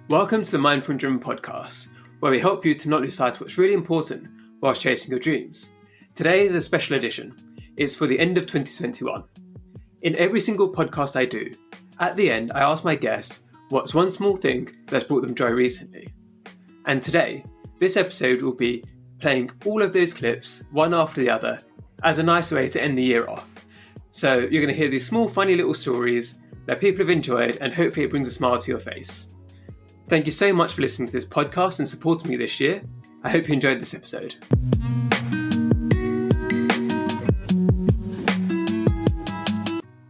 Welcome to the Mindful and Driven podcast, where we help you to not lose sight of what's really important whilst chasing your dreams. Today is a special edition. It's for the end of 2021. In every single podcast I do, at the end I ask my guests what's one small thing that's brought them joy recently. And today, this episode will be playing all of those clips, one after the other, as a nice way to end the year off. So you're going to hear these small funny little stories that people have enjoyed, and hopefully it brings a smile to your face. Thank you so much for listening to this podcast and supporting me this year. I hope you enjoyed this episode.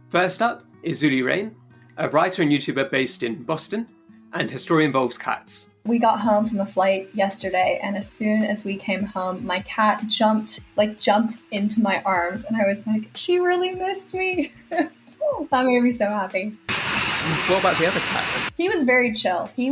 First up is Lulu Rain, a writer and YouTuber based in Boston, and her story involves cats. We got home from a flight yesterday, and as soon as we came home, my cat jumped into my arms, and I was like, she really missed me. That made me so happy. What about the other cat? He was very chill. He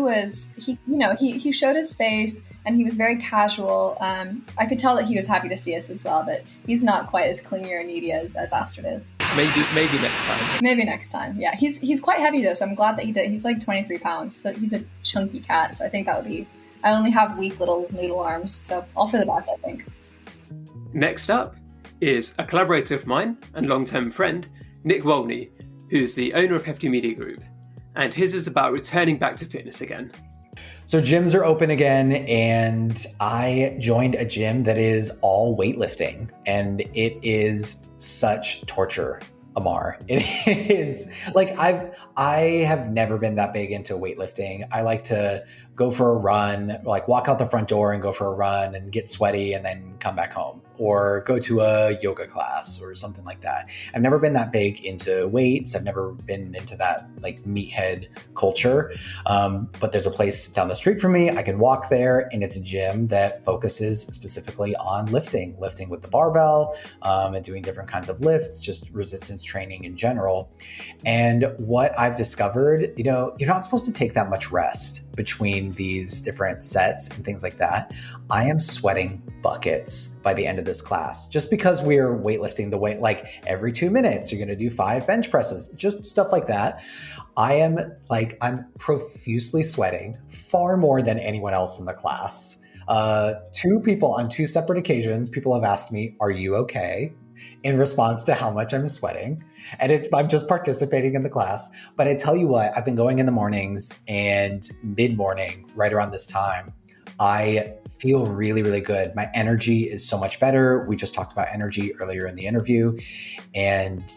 showed his face, and he was very casual. I could tell that he was happy to see us as well, but he's not quite as clingy or needy as Astrid is. Maybe next time. Maybe next time, yeah. He's quite heavy though, so I'm glad that he did. He's like 23 pounds, so he's a chunky cat, so I think that would be... I only have weak little noodle arms, so all for the best, I think. Next up is a collaborator of mine and long-term friend, Nick Wolney, who's the owner of Hefty Media Group, and his is about returning back to fitness again. So gyms are open again, and I joined a gym that is all weightlifting, and it is such torture, Amar. It is like I have never been that big into weightlifting. I like to go for a run, like walk out the front door and go for a run and get sweaty and then come back home, or go to a yoga class or something like that. I've never been that big into weights. I've never been into that like meathead culture. But there's a place down the street from me. I can walk there, and it's a gym that focuses specifically on lifting with the barbell, and doing different kinds of lifts, just resistance training in general. And what I've discovered, you're not supposed to take that much rest between these different sets and things like that. I am sweating buckets by the end of this class, just because we're weightlifting the weight, like every 2 minutes, you're going to do 5 bench presses, just stuff like that. I'm profusely sweating far more than anyone else in the class. 2 people on 2 separate occasions, people have asked me, are you okay? In response to how much I'm sweating. And I'm just participating in the class. But I tell you what, I've been going in the mornings, and mid-morning, right around this time, I feel really, really good. My energy is so much better. We just talked about energy earlier in the interview. And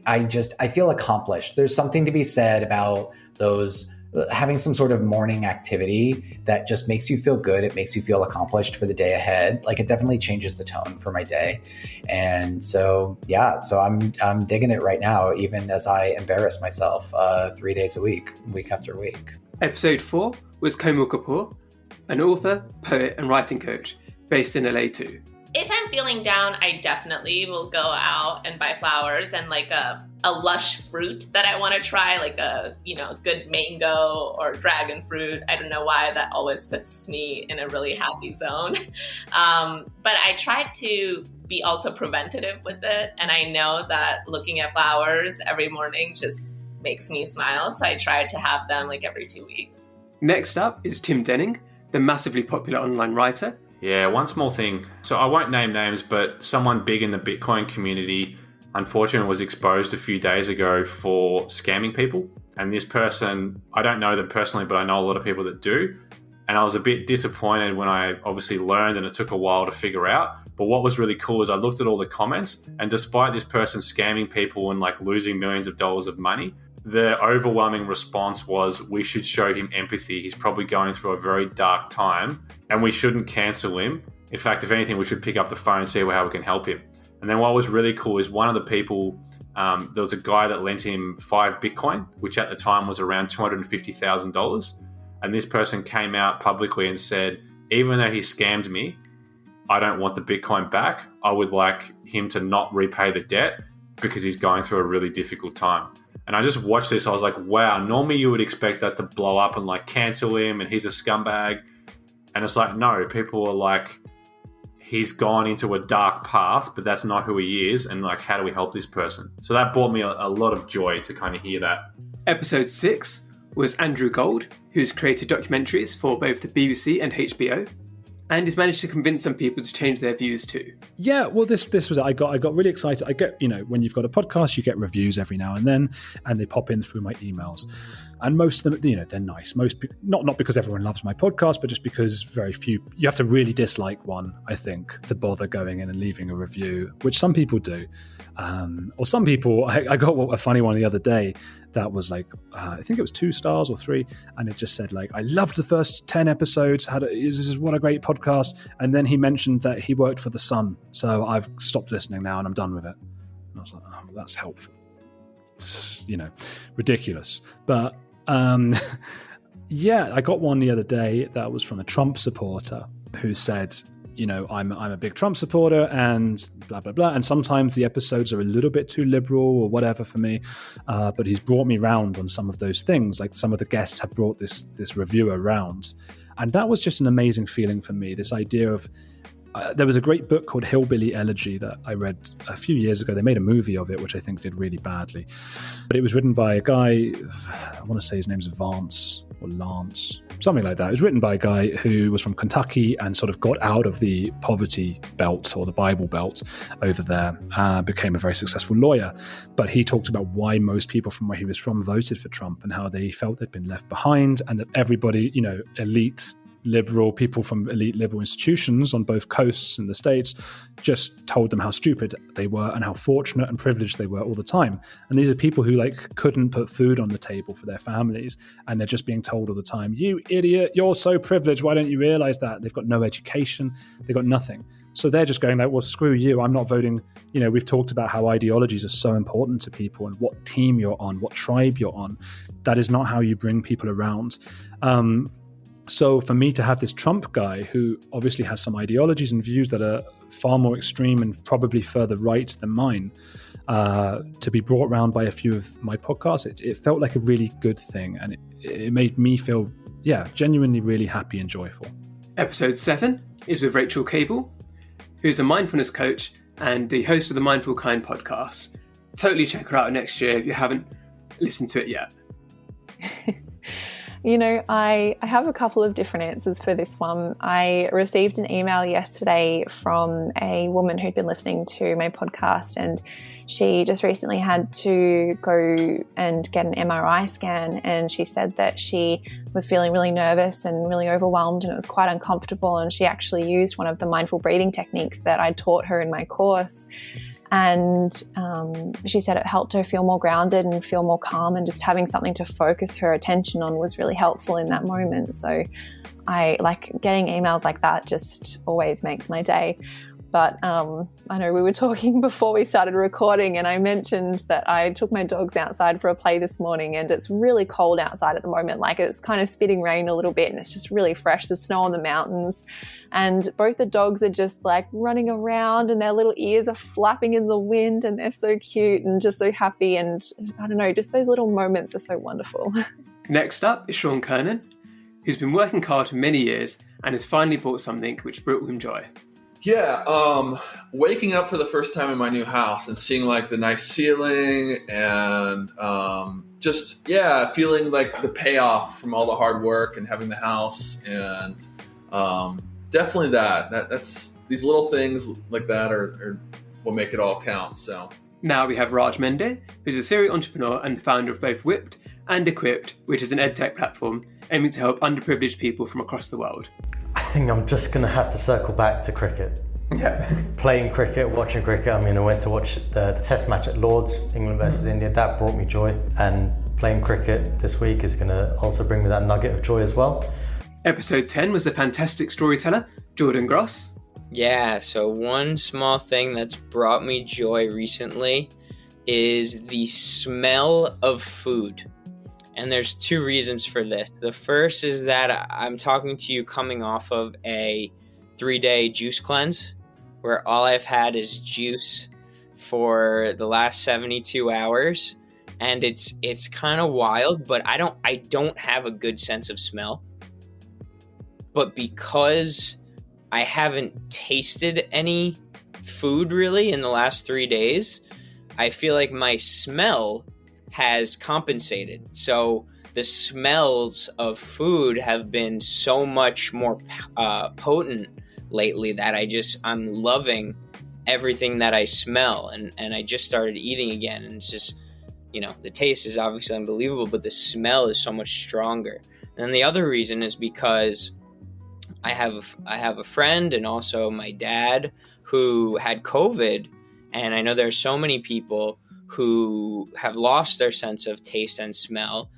I feel accomplished. There's something to be said about having some sort of morning activity that just makes you feel good. It makes you feel accomplished for the day ahead. Like, it definitely changes the tone for my day. And so I'm digging it right now, even as I embarrass myself 3 days a week after week. Episode 4 was Kapoor, an author, poet, and writing coach based in LA too. If I'm feeling down, I definitely will go out and buy flowers and like a lush fruit that I want to try, like a good mango or dragon fruit. I don't know why that always puts me in a really happy zone. But I try to be also preventative with it. And I know that looking at flowers every morning just makes me smile. So I try to have them like every 2 weeks. Next up is Tim Denning, the massively popular online writer. Yeah, one small thing. So I won't name names, but someone big in the Bitcoin community, unfortunately, was exposed a few days ago for scamming people. And this person, I don't know them personally, but I know a lot of people that do. And I was a bit disappointed when I obviously learned, and it took a while to figure out. But what was really cool is I looked at all the comments, and despite this person scamming people and like losing millions of dollars of money, the overwhelming response was, we should show him empathy. He's probably going through a very dark time, and we shouldn't cancel him. In fact, if anything, we should pick up the phone and see how we can help him. And then what was really cool is one of the people, there was a guy that lent him 5 Bitcoin, which at the time was around $250,000. And this person came out publicly and said, even though he scammed me, I don't want the Bitcoin back. I would like him to not repay the debt because he's going through a really difficult time. And I just watched this. I was like, wow, normally you would expect that to blow up and like cancel him and he's a scumbag. And it's like, no, people are like, he's gone into a dark path, but that's not who he is. And like, how do we help this person? So that brought me a lot of joy to kind of hear that. Episode 6 was Andrew Gold, who's created documentaries for both the BBC and HBO, and he's managed to convince some people to change their views too. Yeah, well, this was I got really excited. I get, when you've got a podcast, you get reviews every now and then, and they pop in through my emails, and most of them, they're nice. Most not because everyone loves my podcast, but just because very few. You have to really dislike one, I think, to bother going in and leaving a review, which some people do. Or some people, I got a funny one the other day that was like, I think it was 2 stars or 3, and it just said like, I loved the first 10 episodes, this is what a great podcast, and then he mentioned that he worked for The Sun, so I've stopped listening now and I'm done with it. And I was like, oh, that's helpful. Ridiculous. But yeah, I got one the other day that was from a Trump supporter who said, I'm a big Trump supporter and blah, blah, blah. And sometimes the episodes are a little bit too liberal or whatever for me. But he's brought me round on some of those things. Like some of the guests have brought this reviewer around. And that was just an amazing feeling for me. This idea of, there was a great book called Hillbilly Elegy that I read a few years ago. They made a movie of it, which I think did really badly. But it was written by a guy, I want to say his name's Vance or Lance, something like that. It was written by a guy who was from Kentucky and sort of got out of the poverty belt or the Bible Belt over there, became a very successful lawyer. But he talked about why most people from where he was from voted for Trump and how they felt they'd been left behind, and that everybody, elite liberal people from elite liberal institutions on both coasts in the States just told them how stupid they were and how fortunate and privileged they were all the time. And these are people who couldn't put food on the table for their families, and they're just being told all the time, you idiot, you're so privileged, why don't you realize that? They've got no education, they've got nothing. So they're just going well, screw you, I'm not voting. We've talked about how ideologies are so important to people and what team you're on, what tribe you're on. That is not how you bring people around. So for me to have this Trump guy who obviously has some ideologies and views that are far more extreme and probably further right than mine, to be brought around by a few of my podcasts, it felt like a really good thing. And it made me feel, genuinely really happy and joyful. Episode 7 is with Rachel Cable, who's a mindfulness coach and the host of the Mindful Kind podcast. Totally check her out next year if you haven't listened to it yet. I have a couple of different answers for this one. I received an email yesterday from a woman who'd been listening to my podcast, and she just recently had to go and get an MRI scan, and she said that she was feeling really nervous and really overwhelmed, and it was quite uncomfortable, and she actually used one of the mindful breathing techniques that I taught her in my course. And she said it helped her feel more grounded and feel more calm, and just having something to focus her attention on was really helpful in that moment. So I like getting emails like that, just always makes my day. But I know we were talking before we started recording, and I mentioned that I took my dogs outside for a play this morning, and it's really cold outside at the moment. Like, it's kind of spitting rain a little bit, and it's just really fresh. There's snow on the mountains, and both the dogs are just like running around, and their little ears are flapping in the wind, and they're so cute and just so happy. And I don't know, just those little moments are so wonderful. Next up is Sean Curnan, who's been working hard for many years and has finally bought something which brought him joy. Yeah, waking up for the first time in my new house and seeing like the nice ceiling and just feeling like the payoff from all the hard work and having the house, and definitely that's these little things like that are what make it all count. So now we have Raj Mende, who's a serial entrepreneur and founder of both Whipped and Equipped, which is an edtech platform aiming to help underprivileged people from across the world. I think I'm just going to have to circle back to cricket. Yeah. Playing cricket, watching cricket. I mean, I went to watch the test match at Lord's, England versus India. That brought me joy. And playing cricket this week is going to also bring me that nugget of joy as well. Episode 10 was the fantastic storyteller, Jordan Gross. Yeah, so one small thing that's brought me joy recently is the smell of food. And there's 2 reasons for this. The first is that I'm talking to you coming off of a 3-day juice cleanse where all I've had is juice for the last 72 hours. And it's kind of wild, but I don't have a good sense of smell. But because I haven't tasted any food really in the last 3 days, I feel like my smell has compensated. So the smells of food have been so much more potent lately that I'm loving everything that I smell, and I just started eating again, and it's just, the taste is obviously unbelievable, but the smell is so much stronger. And the other reason is because I have a friend and also my dad who had COVID, and I know there are so many people who have lost their sense of taste and smell,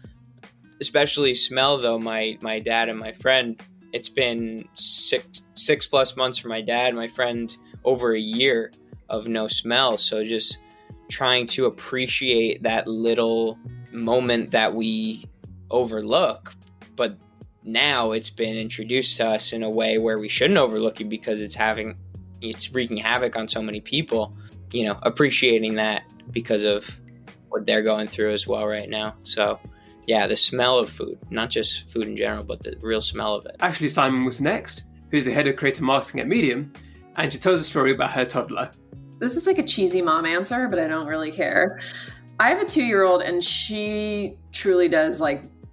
especially smell though. My dad and my friend, it's been six plus months for my dad, my friend over a year of no smell. So just trying to appreciate that little moment that we overlook, but now it's been introduced to us in a way where we shouldn't overlook it because it's wreaking havoc on so many people, appreciating that because of what they're going through as well right now. So yeah, the smell of food, not just food in general, but the real smell of it. Actually, Symone was next, who's the head of creative marketing at Medium, and she tells a story about her toddler. This is like a cheesy mom answer, but I don't really care. I have a 2-year-old, and she truly does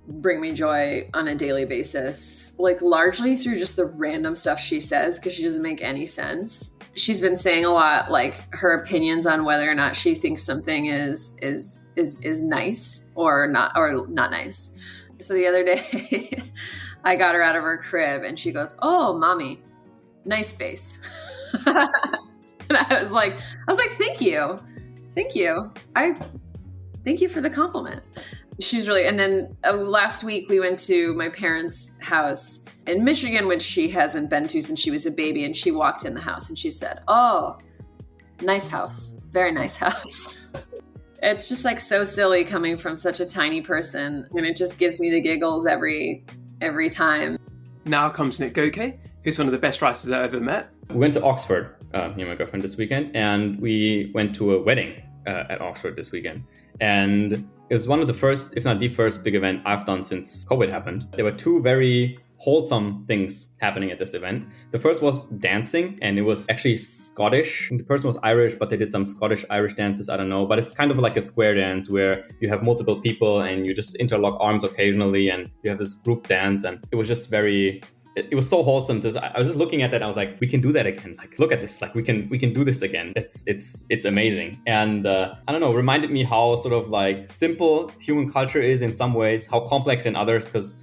bring me joy on a daily basis, largely through just the random stuff she says, because she doesn't make any sense. She's been saying a lot, her opinions on whether or not she thinks something is nice or not nice. So the other day, I got her out of her crib, and she goes, "Oh, mommy, nice face." And I was like, thank you. Thank you for the compliment. She's really, and then last week we went to my parents' house in Michigan, which she hasn't been to since she was a baby. And she walked in the house and she said, "Oh, nice house. Very nice house." It's just so silly coming from such a tiny person. And it just gives me the giggles every time. Now comes Nick Goke, who's one of the best writers I've ever met. We went to Oxford, me and my girlfriend, this weekend, and we went to a wedding at Oxford this weekend. And it was one of the first, if not the first, big event I've done since COVID happened. There were two very wholesome things happening at this event. The first was dancing, and it was actually Scottish. The person was Irish, but they did some Scottish-Irish dances, I don't know. But it's kind of like a square dance where you have multiple people and you just interlock arms occasionally and you have this group dance. And it was just it was so wholesome. I was just looking at that and I was like, we can do that again. Look at this. We can do this again. It's amazing. And I don't know, reminded me how sort of simple human culture is in some ways, how complex in others, because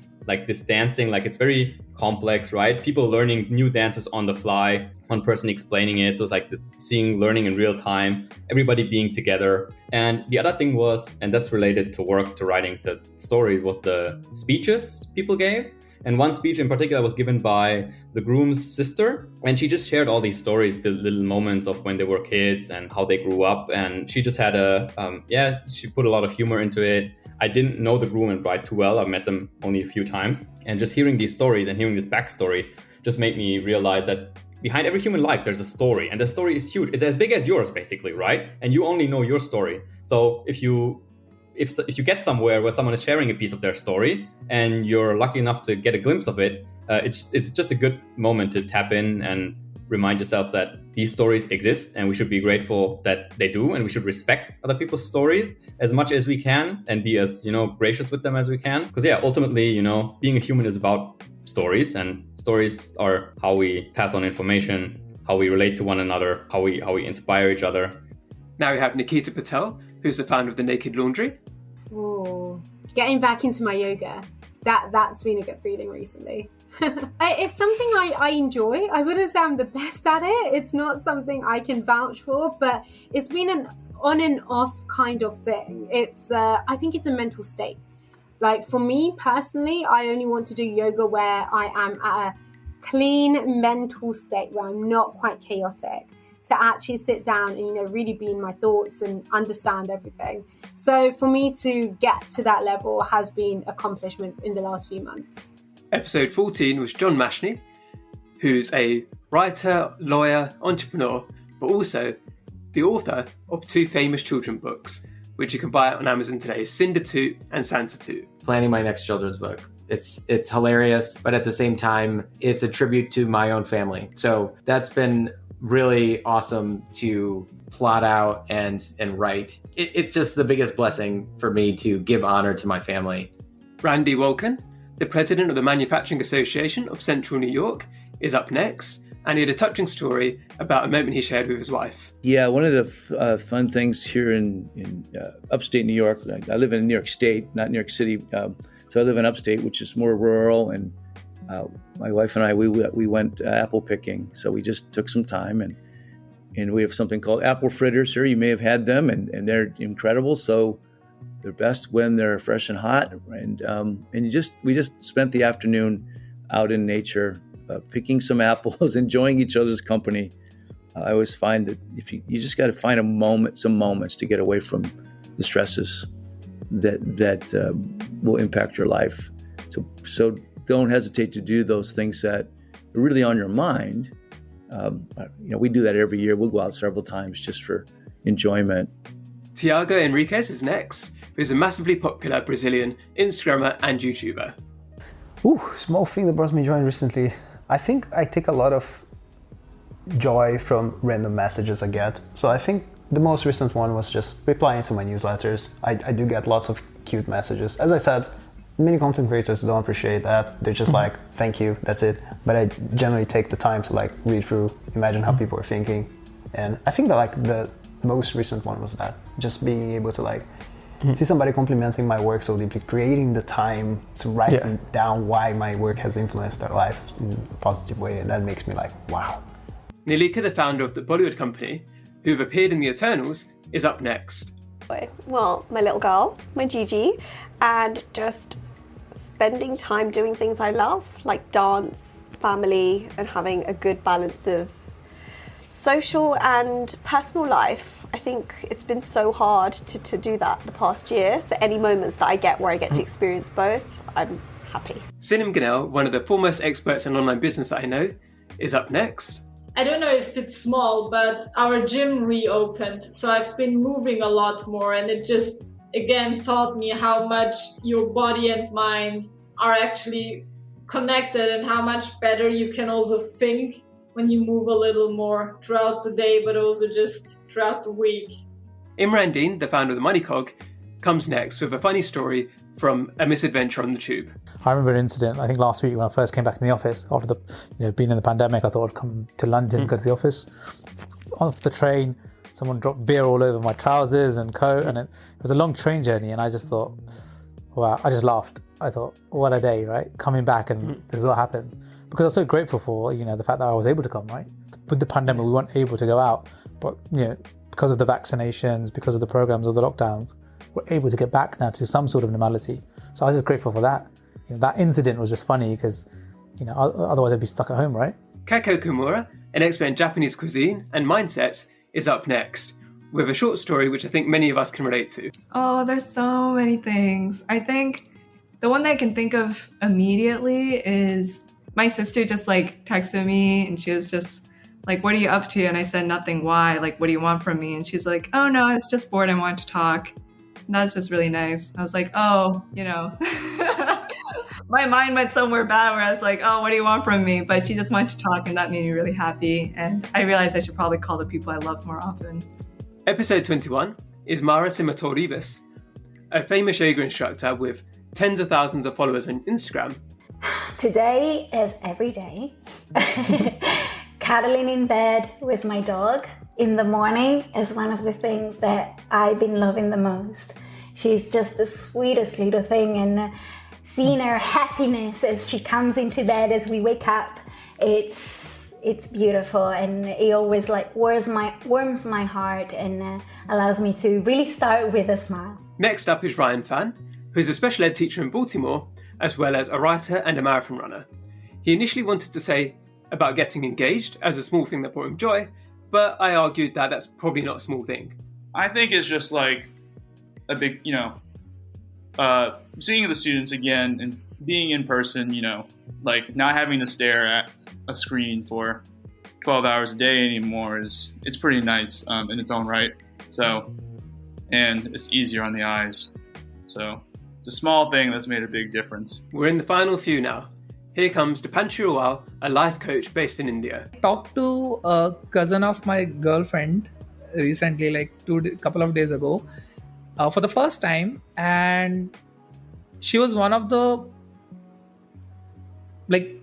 this dancing, it's very complex, right? People learning new dances on the fly, one person explaining it. So it's learning in real time, everybody being together. And the other thing was, and that's related to work, to writing the story, was the speeches people gave. And one speech in particular was given by the groom's sister. And she just shared all these stories, the little moments of when they were kids and how they grew up. And she just had she put a lot of humor into it. I didn't know the groom and bride too well. I've met them only a few times. And just hearing these stories and hearing this backstory just made me realize that behind every human life, there's a story. And the story is huge. It's as big as yours, basically, right? And you only know your story. So if you get somewhere where someone is sharing a piece of their story and you're lucky enough to get a glimpse of it, it's just a good moment to tap in and remind yourself that these stories exist and we should be grateful that they do, and we should respect other people's stories as much as we can and be as, gracious with them as we can. Because ultimately, being a human is about stories, and stories are how we pass on information, how we relate to one another, how we inspire each other. Now we have Nikita Patel, who's the founder of The Naked Laundry. Ooh, getting back into my yoga. That's been a good feeling recently. It's something I enjoy. I wouldn't say I'm the best at it. It's not something I can vouch for, but it's been an on and off kind of thing. I think it's a mental state. For me personally, I only want to do yoga where I am at a clean mental state, where I'm not quite chaotic, to actually sit down and, really be in my thoughts and understand everything. So for me to get to that level has been accomplishment in the last few months. Episode 14 was John Mashney, who's a writer, lawyer, entrepreneur, but also the author of 2 famous children's books, which you can buy on Amazon today, Cinder Toot and Santa Toot. Planning my next children's book. It's hilarious, but at the same time, it's a tribute to my own family. So that's been really awesome to plot out and write. It's just the biggest blessing for me to give honor to my family Randy Wolken, the president of the Manufacturing Association of Central New York, is up next, and he had a touching story about a moment he shared with his wife. Yeah, one of the fun things here in upstate New York, I live in New York State, not New York City, so I live in upstate, which is more rural, and my wife and I, we went apple picking, so we just took some time, and we have something called apple fritters here. You may have had them, and they're incredible, so they're best when they're fresh and hot, and we just spent the afternoon out in nature, picking some apples, enjoying each other's company. I always find that if you just got to find some moments to get away from the stresses that will impact your life. So don't hesitate to do those things that are really on your mind. We do that every year. We'll go out several times just for enjoyment. Thiago Enriquez is next, who's a massively popular Brazilian Instagrammer and YouTuber. Small thing that brought me joy recently. I think I take a lot of joy from random messages I get. So I think the most recent one was just replying to my newsletters. I do get lots of cute messages. As I said, many content creators don't appreciate that. They're just like, thank you, that's it. But I generally take the time to read through, imagine how people are thinking. And I think that the most recent one was that. Just being able to see somebody complimenting my work so deeply, creating the time to write down why my work has influenced their life in a positive way. And that makes me wow. Nilika, the founder of the Bollywood company, who have appeared in The Eternals, is up next. Well, my little girl, my Gigi, and just spending time doing things I love, like dance, family, and having a good balance of social and personal life. I think it's been so hard to do that the past year, so any moments that I get where I get to experience both, I'm happy. Cinemagnal, one of the foremost experts in online business that I know, is up next. I don't know if it's small, but our gym reopened, so I've been moving a lot more, and it just, again, taught me how much your body and mind are actually connected and how much better you can also think when you move a little more throughout the day, but also just throughout the week. Imran Dean, the founder of the Money Cog, comes next with a funny story from a misadventure on the tube. I remember an incident, I think last week when I first came back in the office, after being in the pandemic, I thought I'd come to London, go to the office. Off the train, someone dropped beer all over my trousers and coat, and it was a long train journey, and I just thought, wow, I just laughed. I thought, what a day, right? Coming back and this is what happens. Because I was so grateful for, the fact that I was able to come, right? With the pandemic, we weren't able to go out, but, because of the vaccinations, because of the programs of the lockdowns, we're able to get back now to some sort of normality. So I was just grateful for that. That incident was just funny because, otherwise I'd be stuck at home, right? Kako Kumura, an expert in Japanese cuisine and mindsets, is up next with a short story which I think many of us can relate to. Oh, there's so many things. I think the one that I can think of immediately is my sister just texted me and she was just like, what are you up to? And I said, nothing. Why? What do you want from me? And she's like, oh no, I was just bored. I wanted to talk. And that's just really nice. I was like, oh, my mind went somewhere bad where I was like, oh, what do you want from me? But she just wanted to talk, and that made me really happy. And I realized I should probably call the people I love more often. Episode 21 is Mara Simatorivas, a famous yoga instructor with tens of thousands of followers on Instagram. Today is every day. Cuddling in bed with my dog in the morning is one of the things that I've been loving the most. She's just the sweetest little thing, and seeing her happiness as she comes into bed, as we wake up, it's beautiful, and it always warms my heart and allows me to really start with a smile. Next up is Ryan Fan, who's a special ed teacher in Baltimore, as well as a writer and a marathon runner. He initially wanted to say about getting engaged as a small thing that brought him joy, but I argued that that's probably not a small thing. I think it's just a big, seeing the students again and being in person, not having to stare at a screen for 12 hours a day anymore it's pretty nice in its own right. So, and it's easier on the eyes. So it's a small thing that's made a big difference. We're in the final few now. Here comes Dipanshu Rawal, a life coach based in India. Talked to a cousin of my girlfriend recently, couple of days ago, for the first time, and she was one of the, like,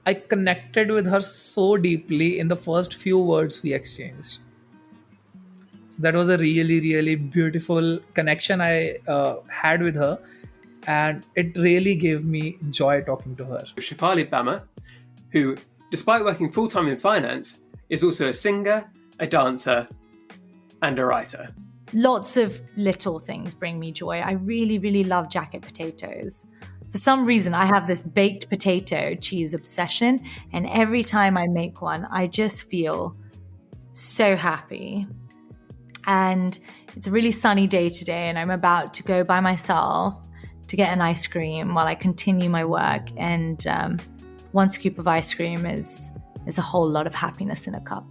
I connected with her so deeply in the first few words we exchanged. So that was a really, really beautiful connection I had with her, and it really gave me joy talking to her. Shefali Bama, who, despite working full-time in finance, is also a singer, a dancer, and a writer. Lots of little things bring me joy. I really, really love jacket potatoes. For some reason, I have this baked potato cheese obsession, and every time I make one, I just feel so happy. And it's a really sunny day today, and I'm about to go by myself to get an ice cream while I continue my work. And one scoop of ice cream is a whole lot of happiness in a cup.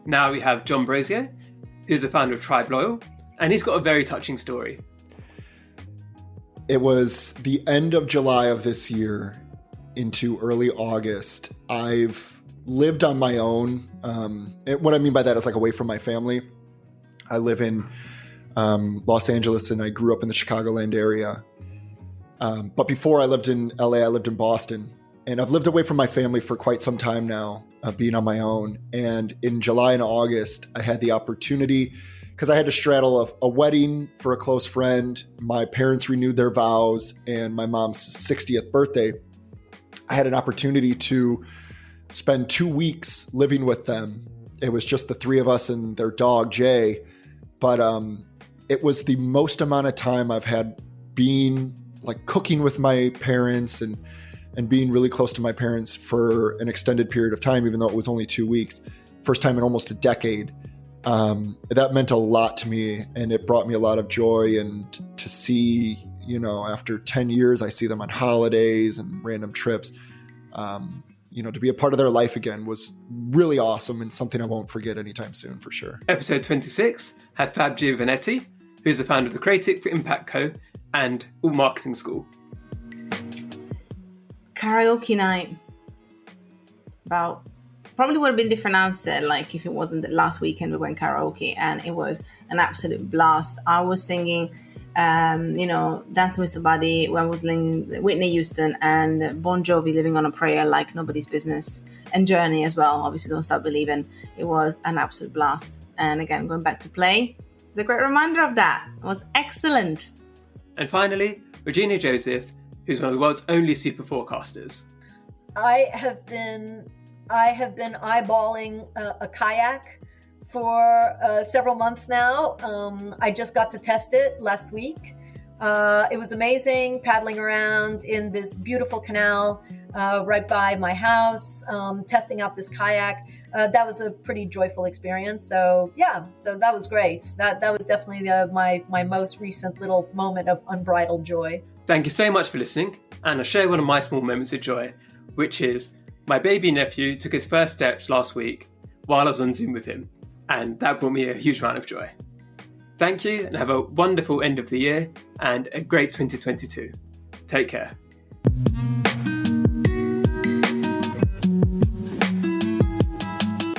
Now we have John Brosier, who's the founder of Tribe Loyal, and he's got a very touching story. It was the end of July of this year into early August. I've lived on my own. What I mean by that is like away from my family. I live in Los Angeles, and I grew up in the Chicagoland area. But before I lived in LA, I lived in Boston. And I've lived away from my family for quite some time now, being on my own. And in July and August, I had the opportunity, because I had to straddle a wedding for a close friend. My parents renewed their vows, and my mom's 60th birthday. I had an opportunity to spend 2 weeks living with them. It was just the three of us and their dog, Jay. But it was the most amount of time I've had being like cooking with my parents and being really close to my parents for an extended period of time, even though it was only 2 weeks. First time in almost a decade. That meant a lot to me, and it brought me a lot of joy. And to see, after 10 years, I see them on holidays and random trips. To be a part of their life again was really awesome, and something I won't forget anytime soon, for sure. Episode 26 had Fab Giovanetti, who's the founder of the Creative for Impact Co. and All Marketing School. Karaoke night. Probably would have been a different answer, like if it wasn't the last weekend we went karaoke, and it was an absolute blast. I was singing, Dancing with Somebody, when I was singing Whitney Houston and Bon Jovi, Living on a Prayer, like nobody's business, and Journey as well, obviously Don't Stop Believing. It was an absolute blast. And again, going back to play, it's a great reminder of that. It was excellent. And finally, Regina Joseph, who's one of the world's only super forecasters. I have been eyeballing a kayak for several months now. I just got to test it last week. It was amazing paddling around in this beautiful canal right by my house, testing out this kayak. That was a pretty joyful experience. So that was great. That was definitely my most recent little moment of unbridled joy. Thank you so much for listening. And I'll share one of my small moments of joy, which is my baby nephew took his first steps last week while I was on Zoom with him, and that brought me a huge amount of joy. Thank you, and have a wonderful end of the year and a great 2022. Take care.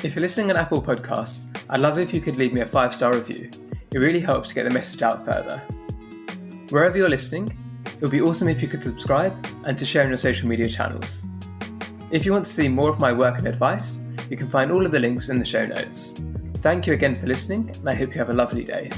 If you're listening on Apple Podcasts, I'd love it if you could leave me a 5-star review. It really helps to get the message out further. Wherever you're listening, it would be awesome if you could subscribe and to share on your social media channels. If you want to see more of my work and advice, you can find all of the links in the show notes. Thank you again for listening, and I hope you have a lovely day.